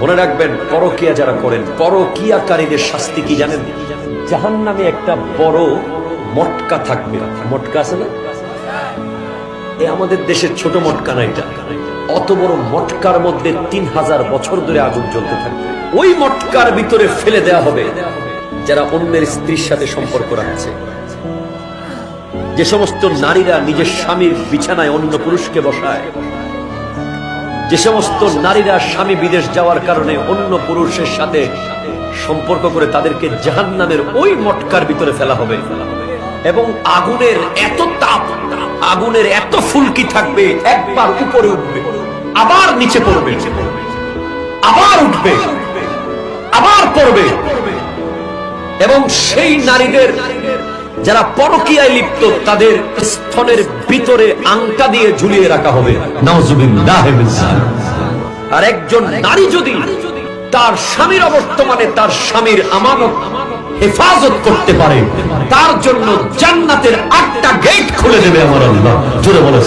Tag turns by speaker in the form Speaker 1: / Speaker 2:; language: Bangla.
Speaker 1: মনে রাখবেন, পরকিয়া যারা করেন, পরকিয়াকারীদের শাস্তি কি জানেন? জাহান্নামে একটা বড় মটকা থাকবে। মটকা আছে না? আমাদের দেশের ছোট মটকা না, এটা অত বড় মটকার মধ্যে 3000 বছর ধরে আগুন জ্বলতে থাকবে। ওই মটকার ভিতরে ফেলে দেওয়া হবে যারা অন্যের স্ত্রীর সাথে সম্পর্ক রাখছে। যে সমস্ত নারীরা নিজের স্বামীর বিছানায় অন্য পুরুষকে বসায়, যে সমস্ত নারীরা স্বামী বিদেশ যাওয়ার কারণে অন্য পুরুষের সাথে সম্পর্ক করে, তাদেরকে জাহান্নামের ওই মটকার ভিতরে ফেলা হবে। এবং আগুনের এত তাপ, আগুনের এত ফুলকি থাকবে, একবার উপরে উঠবে, আবার নিচে পড়বে, আবার উঠবে, আবার পড়বে। এবং সেই নারীদের যারা পরকীয়ায় লিপ্ত, তাদের স্তনের ভিতরে আংটা দিয়ে ঝুলিয়ে রাখা হবে। নাউজুবিল্লাহ। আর একজন নারী যদি তার স্বামীর অবর্তমানে তার স্বামীর আমানত হেফাজত করতে পারে, তার জন্য জান্নাতের 8টা গেট খুলে দেবে আমার আল্লাহ। জোরে বলো।